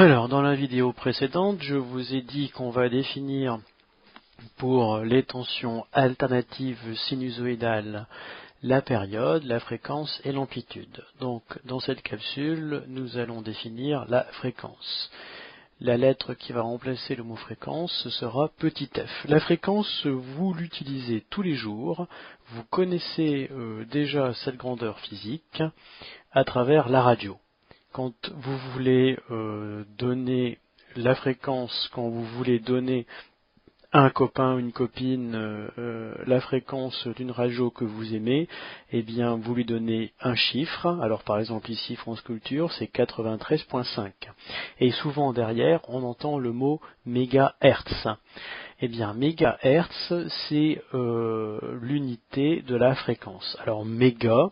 Alors, dans la vidéo précédente, je vous ai dit qu'on va définir pour les tensions alternatives sinusoïdales la période, la fréquence et l'amplitude. Donc, dans cette capsule, nous allons définir la fréquence. La lettre qui va remplacer le mot fréquence, ce sera petit f. La fréquence, vous l'utilisez tous les jours. Vous connaissez déjà cette grandeur physique à travers la radio. Quand vous voulez donner la fréquence, quand vous voulez donner à un copain, une copine, la fréquence d'une radio que vous aimez, eh bien vous lui donnez un chiffre. Alors par exemple ici France Culture, c'est 93.5. Et souvent derrière, on entend le mot mégahertz. Eh bien mégahertz, c'est l'unité de la fréquence. Alors méga,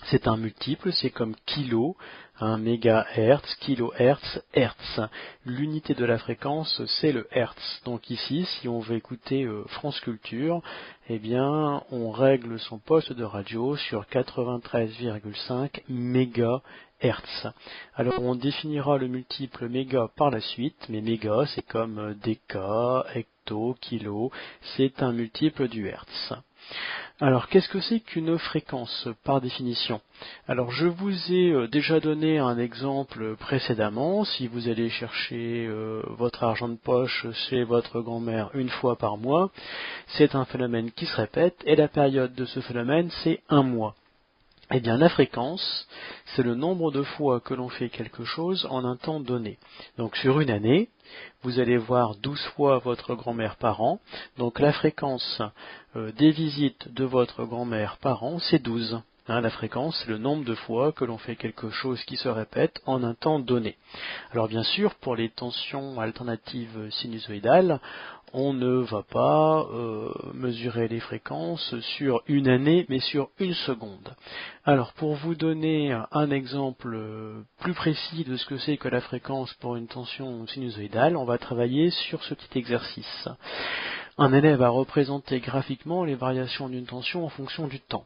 c'est un multiple, c'est comme kilo, un mégahertz, kilohertz, hertz. L'unité de la fréquence, c'est le hertz. Donc ici, si on veut écouter France Culture, eh bien, on règle son poste de radio sur 93,5 mégahertz. Alors, on définira le multiple méga par la suite, mais méga, c'est comme déca, hecto, kilo, c'est un multiple du hertz. Alors, qu'est-ce que c'est qu'une fréquence par définition? Alors, je vous ai déjà donné un exemple précédemment. Si vous allez chercher votre argent de poche chez votre grand-mère une fois par mois, c'est un phénomène qui se répète et la période de ce phénomène, c'est un mois. Eh bien, la fréquence, c'est le nombre de fois que l'on fait quelque chose en un temps donné. Donc, sur une année, vous allez voir 12 fois votre grand-mère par an. Donc, la fréquence des visites de votre grand-mère par an, c'est 12. La fréquence, c'est le nombre de fois que l'on fait quelque chose qui se répète en un temps donné. Alors, bien sûr, pour les tensions alternatives sinusoïdales, on ne va pas mesurer les fréquences sur une année, mais sur une seconde. Alors, pour vous donner un exemple plus précis de ce que c'est que la fréquence pour une tension sinusoïdale, on va travailler sur ce petit exercice. Un élève va représenter graphiquement les variations d'une tension en fonction du temps.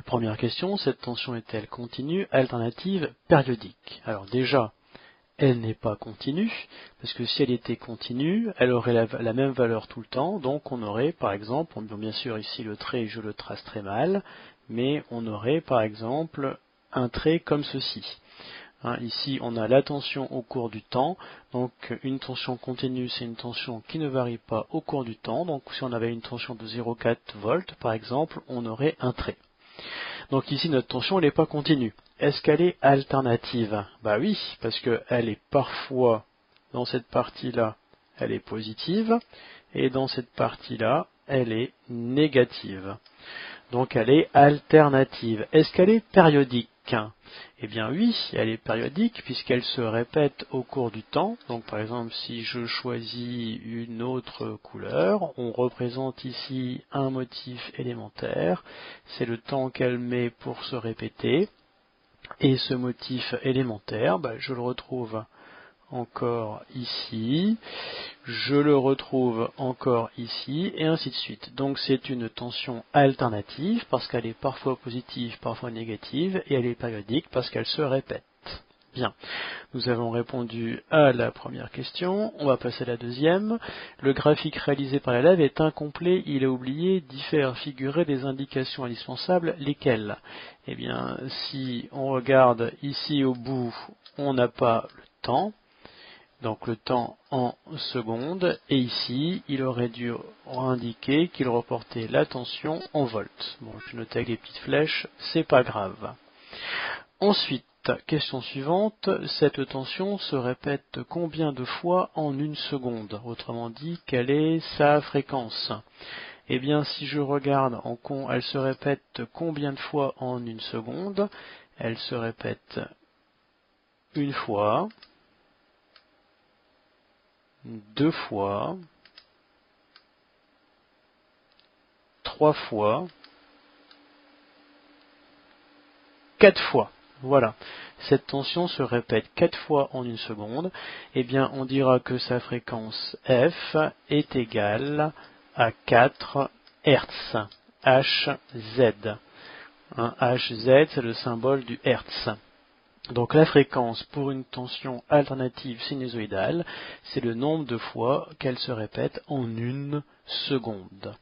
Première question, cette tension est-elle continue, alternative, périodique? Alors déjà, elle n'est pas continue, parce que si elle était continue, elle aurait la même valeur tout le temps, donc on aurait par exemple, bien sûr ici le trait je le trace très mal, mais on aurait par exemple un trait comme ceci. Ici on a la tension au cours du temps, donc une tension continue c'est une tension qui ne varie pas au cours du temps, donc si on avait une tension de 0,4 volts par exemple, on aurait un trait. Donc ici notre tension elle n'est pas continue. Est-ce qu'elle est alternative? Bah oui, parce qu'elle est parfois, dans cette partie-là, elle est positive, et dans cette partie-là, elle est négative. Donc elle est alternative. Est-ce qu'elle est périodique? Eh bien oui, elle est périodique puisqu'elle se répète au cours du temps. Donc par exemple, si je choisis une autre couleur, on représente ici un motif élémentaire. C'est le temps qu'elle met pour se répéter. Et ce motif élémentaire, je le retrouve encore ici, je le retrouve encore ici, et ainsi de suite. Donc c'est une tension alternative, parce qu'elle est parfois positive, parfois négative, et elle est périodique, parce qu'elle se répète. Bien, nous avons répondu à la première question, on va passer à la deuxième. Le graphique réalisé par l'élève est incomplet, il a oublié d'y faire figurer des indications indispensables, lesquelles? Eh bien, si on regarde ici au bout, on n'a pas le temps. Donc le temps en secondes, et ici, il aurait dû indiquer qu'il reportait la tension en volts. Bon, je note avec les petites flèches, c'est pas grave. Ensuite, question suivante, cette tension se répète combien de fois en une seconde? Autrement dit, quelle est sa fréquence? Eh bien, si je regarde elle se répète combien de fois en une seconde? Elle se répète une fois, deux fois, trois fois, quatre fois. Voilà. Cette tension se répète 4 fois en une seconde. Eh bien, on dira que sa fréquence f est égale à 4 Hertz. Hz. Hz, c'est le symbole du Hertz. Donc la fréquence pour une tension alternative sinusoïdale, c'est le nombre de fois qu'elle se répète en une seconde.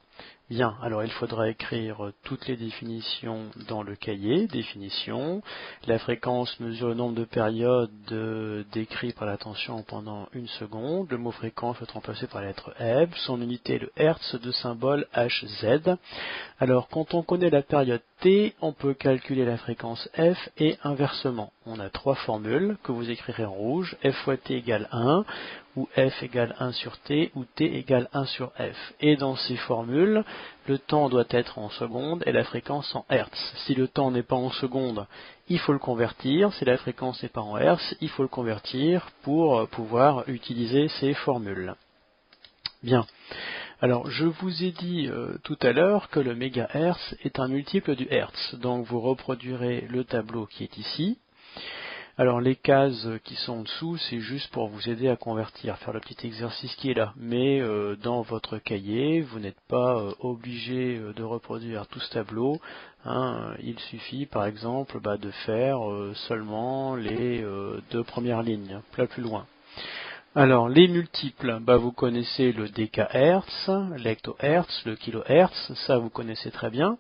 Bien, alors il faudra écrire toutes les définitions dans le cahier. Définition, la fréquence mesure le nombre de périodes décrites par la tension pendant une seconde. Le mot fréquence est remplacé par la lettre F. Son unité est le Hertz de symbole Hz. Alors quand on connaît la période T, on peut calculer la fréquence F et inversement. On a trois formules que vous écrirez en rouge. F fois T égale 1, ou F égale 1 sur T, ou T égale 1 sur F. Et dans ces formules, le temps doit être en secondes et la fréquence en Hertz. Si le temps n'est pas en secondes, il faut le convertir. Si la fréquence n'est pas en Hertz, il faut le convertir pour pouvoir utiliser ces formules. Bien. Alors, je vous ai dit tout à l'heure que le mégahertz est un multiple du hertz. Donc, vous reproduirez le tableau qui est ici. Alors, les cases qui sont en dessous, c'est juste pour vous aider à convertir, faire le petit exercice qui est là. Mais dans votre cahier, vous n'êtes pas obligé de reproduire tout ce tableau. Hein. Il suffit, par exemple, de faire seulement les deux premières lignes, pas plus loin. Alors, les multiples, vous connaissez le décahertz, l'hectohertz, le kilohertz, ça vous connaissez très bien.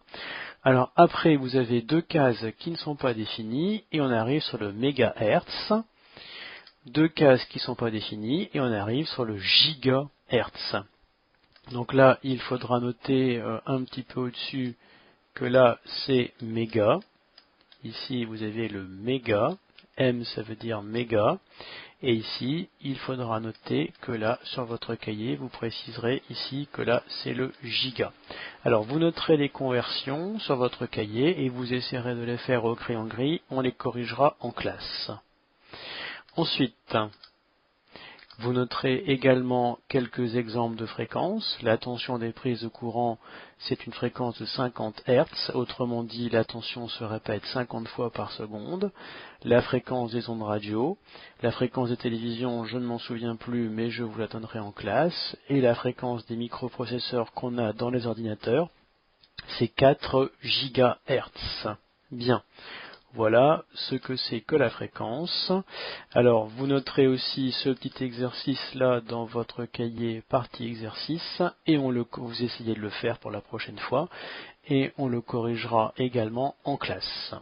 Alors après, vous avez deux cases qui ne sont pas définies, et on arrive sur le mégahertz. Deux cases qui ne sont pas définies, et on arrive sur le gigahertz. Donc là, il faudra noter un petit peu au-dessus que là, c'est méga. Ici, vous avez le méga. M, ça veut dire méga. Et ici, il faudra noter que là, sur votre cahier, vous préciserez ici que là, c'est le giga. Alors, vous noterez les conversions sur votre cahier et vous essaierez de les faire au crayon gris. On les corrigera en classe. Ensuite, vous noterez également quelques exemples de fréquences. La tension des prises de courant, c'est une fréquence de 50 Hz. Autrement dit, la tension se répète 50 fois par seconde. La fréquence des ondes radio. La fréquence de télévision, je ne m'en souviens plus, mais je vous la donnerai en classe. Et la fréquence des microprocesseurs qu'on a dans les ordinateurs, c'est 4 GHz. Bien. Voilà ce que c'est que la fréquence. Alors, vous noterez aussi ce petit exercice-là dans votre cahier partie exercice et vous essayez de le faire pour la prochaine fois et on le corrigera également en classe.